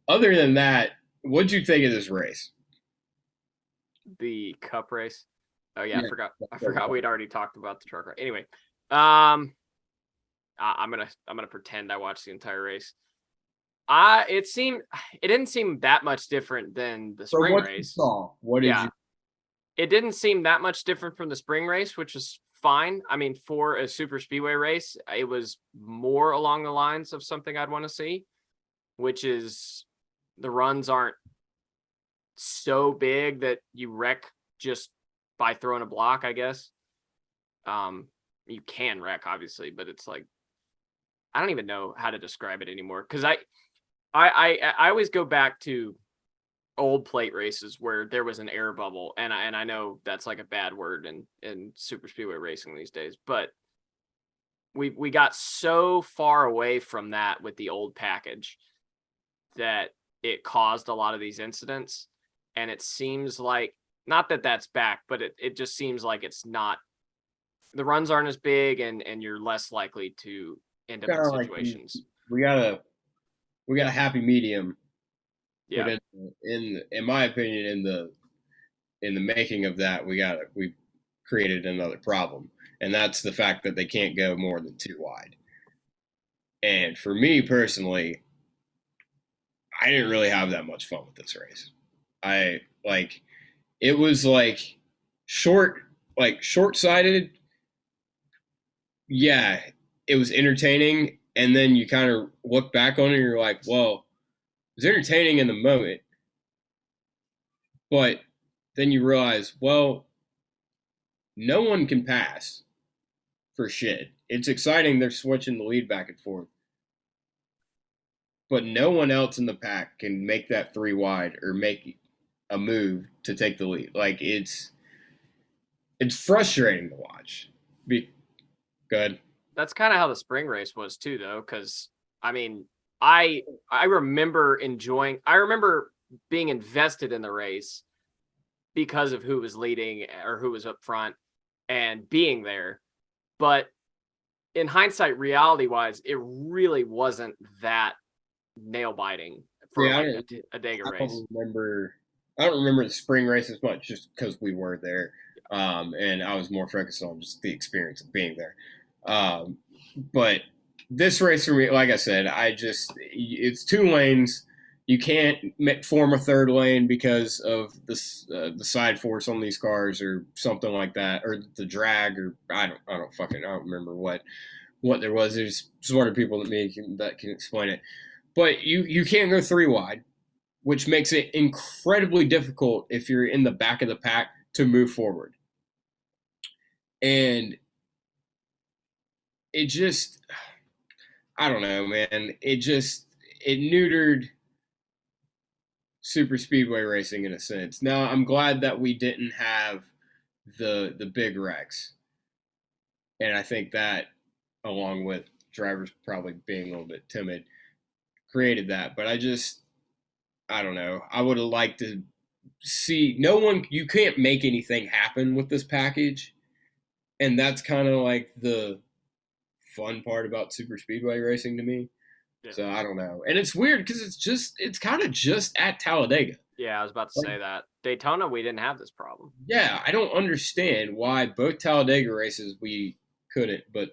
Other than that, what'd you think of this race? The cup race. Oh yeah, I Yeah. forgot. I forgot we'd already talked about the truck race. Anyway, um, I'm gonna pretend I watched the entire race. It didn't seem that much different than the From spring what you race. saw, what did you? Yeah, it didn't seem that much different from the spring race, which is fine. I mean, for a super speedway race, it was more along the lines of something I'd want to see, which is the runs aren't so big that you wreck just by throwing a block, I guess. You can wreck obviously, but it's like I don't even know how to describe it anymore because I always go back to old plate races where there was an air bubble, and I know that's like a bad word in super speedway racing these days, but we got so far away from that with the old package that it caused a lot of these incidents, and it seems like not that that's back, but it just seems like it's not the runs aren't as big and you're less likely to end up Kind in of like situations. we got a we got a happy medium, but Yeah. in my opinion, in the making of that, we created another problem, and that's the fact that they can't go more than two wide. And for me personally, I didn't really have that much fun with this race. I like it was short, short sighted. Yeah, it was entertaining, and then you kind of look back on it, and you're like, well, it was entertaining in the moment, but then you realize, well, no one can pass for shit. It's exciting they're switching the lead back and forth, but no one else in the pack can make that three wide or make a move to take the lead. Like it's frustrating to watch. Be good. That's kind of how the spring race was too, though, because I mean, I remember being invested in the race because of who was leading or who was up front and being there. But in hindsight, reality wise, it really wasn't that nail biting for Yeah, like a Dega I race. don't remember. I don't remember the spring race as much, just because we were there, and I was more focused on just the experience of being there. But this race for me, like I said, it's two lanes. You can't form a third lane because of the side force on these cars or something like that, or the drag, or I don't remember what there was. There's smarter people than me that can explain it. But you can't go three wide, which makes it incredibly difficult if you're in the back of the pack to move forward. And it just, I don't know, man. It neutered super speedway racing in a sense. Now I'm glad that we didn't have the big wrecks, and I think that, along with drivers probably being a little bit timid, created that. But I don't know. I would have liked to see no one. You can't make anything happen with this package, and that's kind of like the fun part about super speedway racing to me. Yeah. So I don't know, and it's weird because it's kind of just at Talladega. Yeah, I was about to Like, say that. Daytona, we didn't have this problem. yeah, I don't understand why both Talladega races we couldn't, but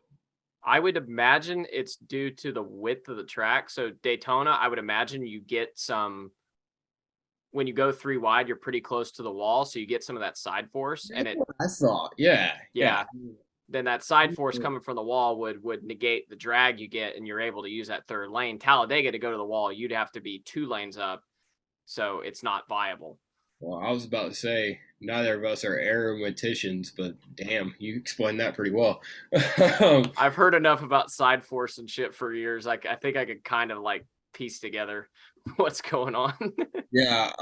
I would imagine it's due to the width of the track. So Daytona, I would imagine you get some when you go three wide, you're pretty close to the wall, so you get some of that side force, and that's it what I thought. Yeah, yeah. yeah, then that side force coming from the wall would negate the drag you get, and you're able to use that third lane. Talladega to go to the wall, you'd have to be two lanes up, so it's not viable. Well, I was about to say neither of us are aeromaticians, but damn, you explained that pretty well. I've heard enough about side force and shit for years. Like I think I could kind of like piece together what's going on. Yeah.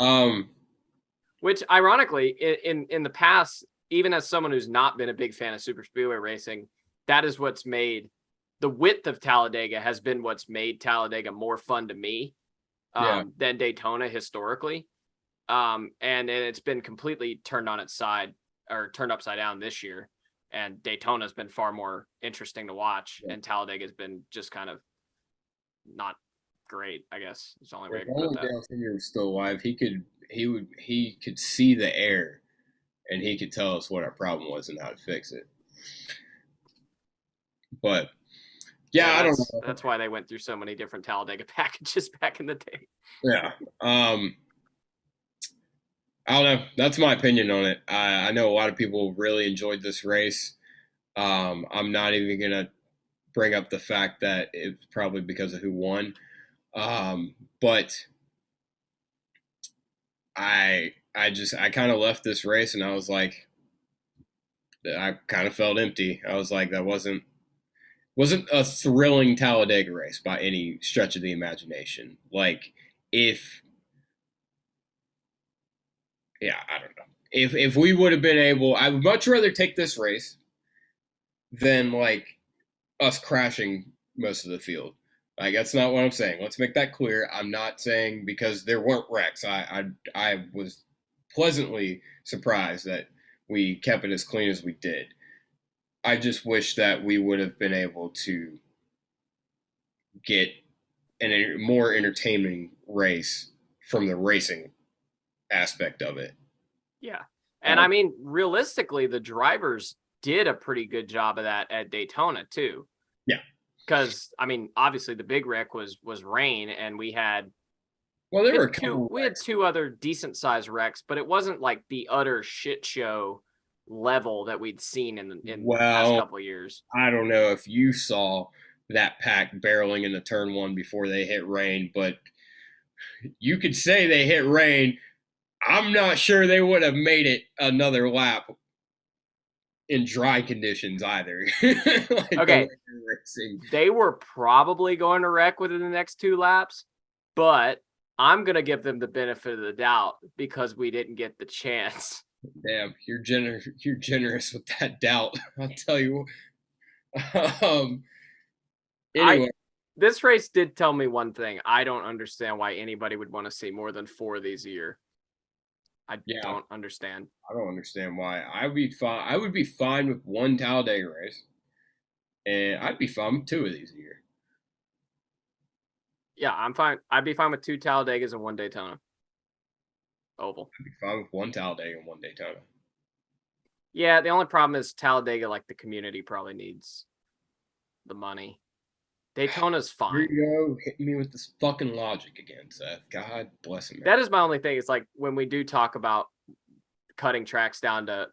Which ironically, in the past, even as someone who's not been a big fan of super speedway racing, that is what's made the width of Talladega has been what's made Talladega more fun to me Yeah. than Daytona historically. And it's been completely turned on its side or turned upside down this year. And Daytona's been far more interesting to watch, and Talladega has been just kind of not great, I guess. It's the only way I If can put only that. Dale Jr. was still alive, he could see the air, and he could tell us what our problem was and how to fix it. But yeah, Yeah, I don't know. that's why they went through so many different Talladega packages back in the day. Yeah, I don't know. That's my opinion on it. I know a lot of people really enjoyed this race. I'm not even gonna bring up the fact that it's probably because of who won. But I kind of left this race and I was like, I kind of felt empty. I was like, that wasn't a thrilling Talladega race by any stretch of the imagination. Like, if yeah, I don't know. If we would have been able, I would much rather take this race than like us crashing most of the field. Like, that's not what I'm saying. Let's make that clear. I'm not saying because there weren't wrecks. I was pleasantly surprised that we kept it as clean as we did. I just wish that we would have been able to get a more entertaining race from the racing aspect of it. Yeah. And I mean, realistically, the drivers did a pretty good job of that at Daytona too. Yeah. Because I mean, obviously the big wreck was rain, and we had two other decent sized wrecks, but it wasn't like the utter shit show level that we'd seen in the past couple of years. I don't know if you saw that pack barreling into turn one before they hit rain, but you could say they hit rain. I'm not sure they would have made it another lap in dry conditions either. Like, okay, they were probably going to wreck within the next 2 laps, but I'm going to give them the benefit of the doubt because we didn't get the chance. Damn, you're generous with that doubt. I'll tell you. Anyway, this race did tell me one thing. I don't understand why anybody would want to see more than 4 of these a year. I don't understand. I don't understand why. I would be fine with one Talladega race, and I'd be fine with 2 of these a year. Yeah, I'm fine. I'd be fine with 2 Talladegas and 1 Daytona Oval. I'd be fine with 1 Talladega and 1 Daytona. Yeah, the only problem is Talladega, like the community, probably needs the money. Daytona's fine. Here you go, hitting me with this fucking logic again, Seth. God bless him. That is my only thing. It's like when we do talk about cutting tracks down to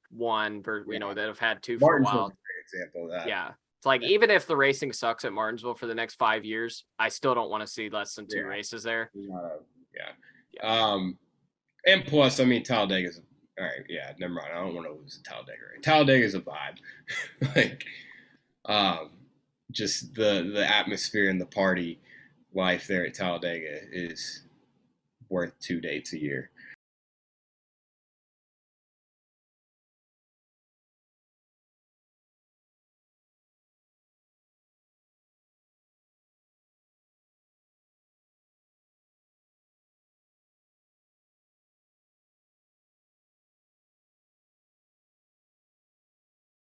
1, that have had 2 for a while. Is a great example of that. Yeah. It's like, even if the racing sucks at Martinsville for the next 5 years, I still don't want to see less than 2 races there. And plus, I mean, Talladega's all right. Yeah, never mind. I don't want to lose a Talladega race. Talladega's a vibe. Like, just the atmosphere and the party life there at Talladega is worth 2 dates a year.